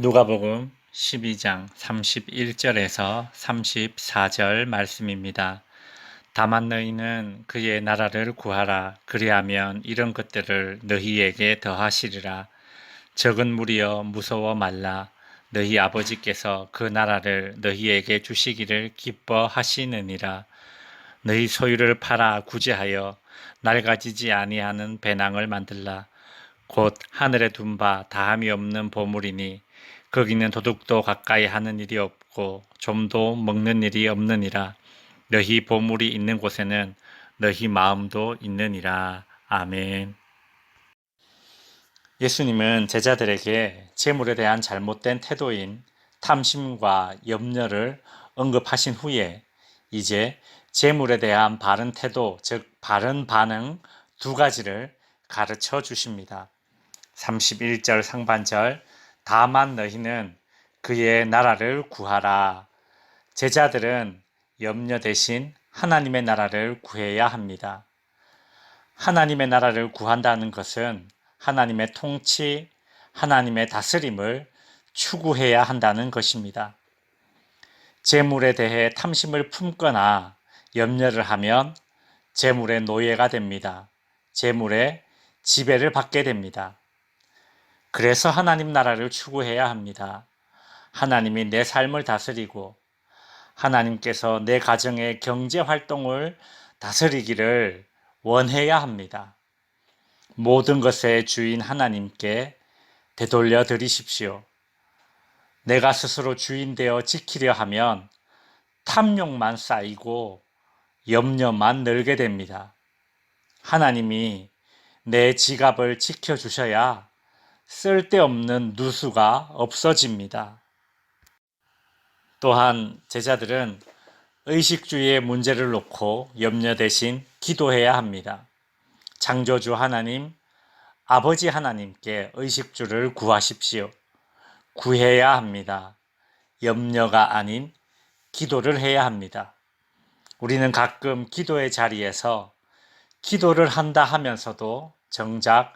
누가복음 12장 31절에서 34절 말씀입니다. 다만 너희는 그의 나라를 구하라. 그리하면 이런 것들을 너희에게 더하시리라. 적은 무리여 무서워 말라. 너희 아버지께서 그 나라를 너희에게 주시기를 기뻐하시느니라. 너희 소유를 팔아 구제하여 낡아지지 아니하는 배낭을 만들라. 곧 하늘에 둔 바 다함이 없는 보물이니 거기는 도둑도 가까이 하는 일이 없고 좀도 먹는 일이 없느니라. 너희 보물이 있는 곳에는 너희 마음도 있느니라. 아멘. 예수님은 제자들에게 재물에 대한 잘못된 태도인 탐심과 염려를 언급하신 후에 이제 재물에 대한 바른 태도, 즉 바른 반응 두 가지를 가르쳐 주십니다. 31절 상반절 다만 너희는 그의 나라를 구하라. 제자들은 염려 대신 하나님의 나라를 구해야 합니다. 하나님의 나라를 구한다는 것은 하나님의 통치, 하나님의 다스림을 추구해야 한다는 것입니다. 재물에 대해 탐심을 품거나 염려를 하면 재물의 노예가 됩니다. 재물의 지배를 받게 됩니다. 그래서 하나님 나라를 추구해야 합니다. 하나님이 내 삶을 다스리고 하나님께서 내 가정의 경제 활동을 다스리기를 원해야 합니다. 모든 것의 주인 하나님께 되돌려 드리십시오. 내가 스스로 주인 되어 지키려 하면 탐욕만 쌓이고 염려만 늘게 됩니다. 하나님이 내 지갑을 지켜주셔야 쓸데없는 누수가 없어집니다. 또한 제자들은 의식주의의 문제를 놓고 염려 대신 기도해야 합니다. 창조주 하나님, 아버지 하나님께 의식주를 구하십시오. 구해야 합니다. 염려가 아닌 기도를 해야 합니다. 우리는 가끔 기도의 자리에서 기도를 한다 하면서도 정작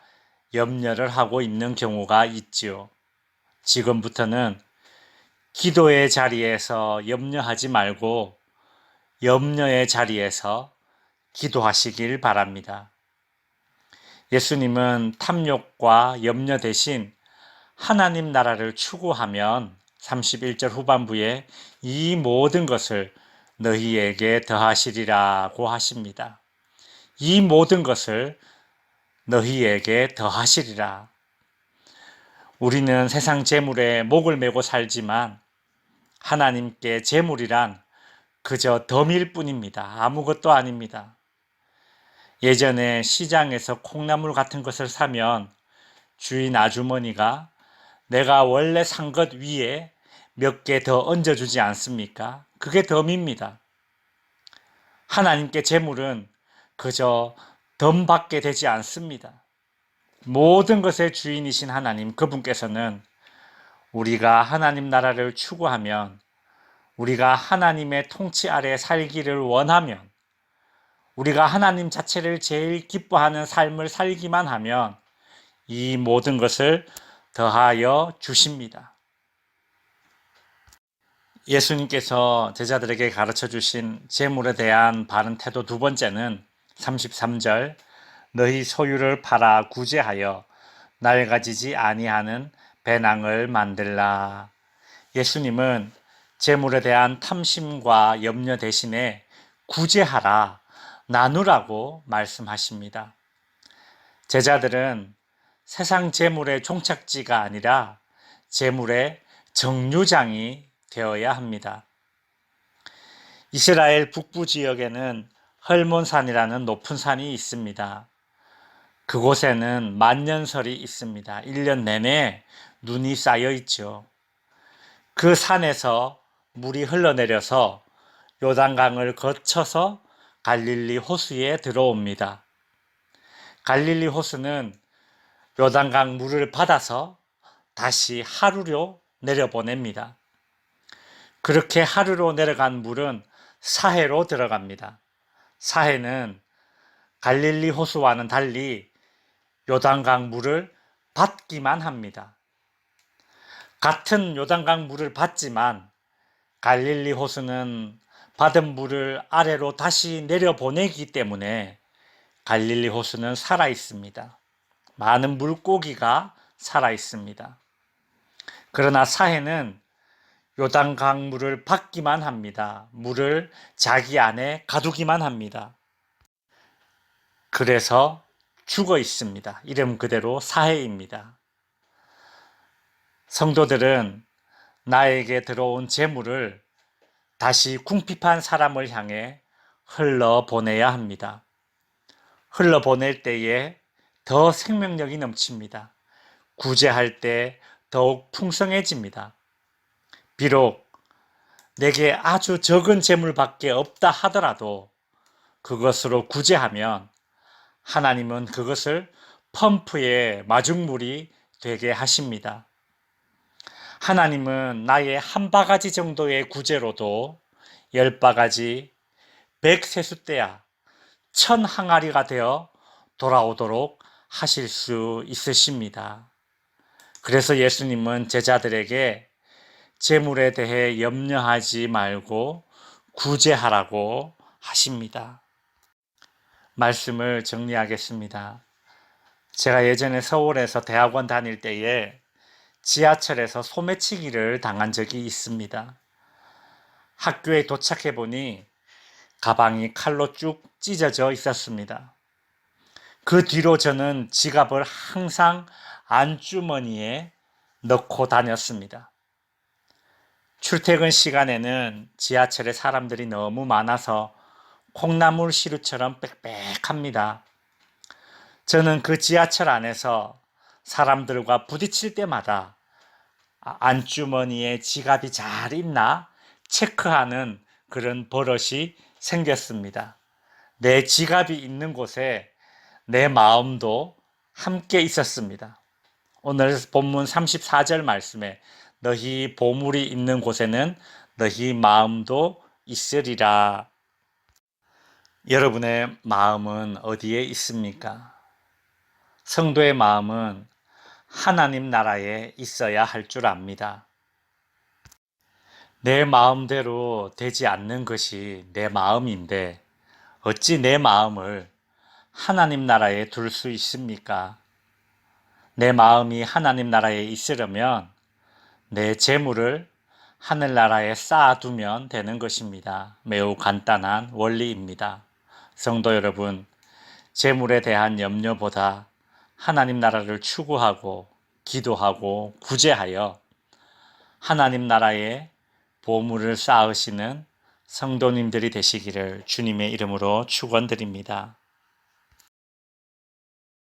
염려를 하고 있는 경우가 있지요. 지금부터는 기도의 자리에서 염려하지 말고 염려의 자리에서 기도하시길 바랍니다. 예수님은 탐욕과 염려 대신 하나님 나라를 추구하면 31절 후반부에 이 모든 것을 너희에게 더하시리라고 하십니다. 이 모든 것을 너희에게 더하시리라. 우리는 세상 재물에 목을 메고 살지만 하나님께 재물이란 그저 덤일 뿐입니다. 아무것도 아닙니다. 예전에 시장에서 콩나물 같은 것을 사면 주인 아주머니가 내가 원래 산 것 위에 몇 개 더 얹어주지 않습니까? 그게 덤입니다. 하나님께 재물은 그저 덤밖에 되지 않습니다. 모든 것의 주인이신 하나님, 그분께서는 우리가 하나님 나라를 추구하면, 우리가 하나님의 통치 아래 살기를 원하면, 우리가 하나님 자체를 제일 기뻐하는 삶을 살기만 하면 이 모든 것을 더하여 주십니다. 예수님께서 제자들에게 가르쳐 주신 재물에 대한 바른 태도 두 번째는 33절 너희 소유를 팔아 구제하여 낡아지지 아니하는 배낭을 만들라. 예수님은 재물에 대한 탐심과 염려 대신에 구제하라, 나누라고 말씀하십니다. 제자들은 세상 재물의 종착지가 아니라 재물의 정류장이 되어야 합니다. 이스라엘 북부 지역에는 헐몬산이라는 높은 산이 있습니다. 그곳에는 만년설이 있습니다. 1년 내내 눈이 쌓여 있죠. 그 산에서 물이 흘러내려서 요단강을 거쳐서 갈릴리 호수에 들어옵니다. 갈릴리 호수는 요단강 물을 받아서 다시 하루로 내려보냅니다. 그렇게 하루로 내려간 물은 사해로 들어갑니다. 사해는 갈릴리 호수와는 달리 요단강 물을 받기만 합니다. 같은 요단강 물을 받지만 갈릴리 호수는 받은 물을 아래로 다시 내려보내기 때문에 갈릴리 호수는 살아 있습니다. 많은 물고기가 살아 있습니다. 그러나 사해는 요단강 물을 받기만 합니다. 물을 자기 안에 가두기만 합니다. 그래서 죽어 있습니다. 이름 그대로 사해입니다. 성도들은 나에게 들어온 재물을 다시 궁핍한 사람을 향해 흘러보내야 합니다. 흘러보낼 때에 더 생명력이 넘칩니다. 구제할 때 더욱 풍성해집니다. 비록 내게 아주 적은 재물밖에 없다 하더라도 그것으로 구제하면 하나님은 그것을 펌프의 마중물이 되게 하십니다. 하나님은 나의 한 바가지 정도의 구제로도 10바가지, 100세숫대야, 1000항아리가 되어 돌아오도록 하실 수 있으십니다. 그래서 예수님은 제자들에게 재물에 대해 염려하지 말고 구제하라고 하십니다. 말씀을 정리하겠습니다. 제가 예전에 서울에서 대학원 다닐 때에 지하철에서 소매치기를 당한 적이 있습니다. 학교에 도착해 보니 가방이 칼로 쭉 찢어져 있었습니다. 그 뒤로 저는 지갑을 항상 안주머니에 넣고 다녔습니다. 출퇴근 시간에는 지하철에 사람들이 너무 많아서 콩나물 시루처럼 빽빽합니다. 저는 그 지하철 안에서 사람들과 부딪힐 때마다 안주머니에 지갑이 잘 있나 체크하는 그런 버릇이 생겼습니다. 내 지갑이 있는 곳에 내 마음도 함께 있었습니다. 오늘 본문 34절 말씀에 너희 보물이 있는 곳에는 너희 마음도 있으리라. 여러분의 마음은 어디에 있습니까? 성도의 마음은 하나님 나라에 있어야 할 줄 압니다. 내 마음대로 되지 않는 것이 내 마음인데 어찌 내 마음을 하나님 나라에 둘 수 있습니까? 내 마음이 하나님 나라에 있으려면 내 재물을 하늘나라에 쌓아두면 되는 것입니다. 매우 간단한 원리입니다. 성도 여러분, 재물에 대한 염려보다 하나님 나라를 추구하고 기도하고 구제하여 하나님 나라에 보물을 쌓으시는 성도님들이 되시기를 주님의 이름으로 축원드립니다.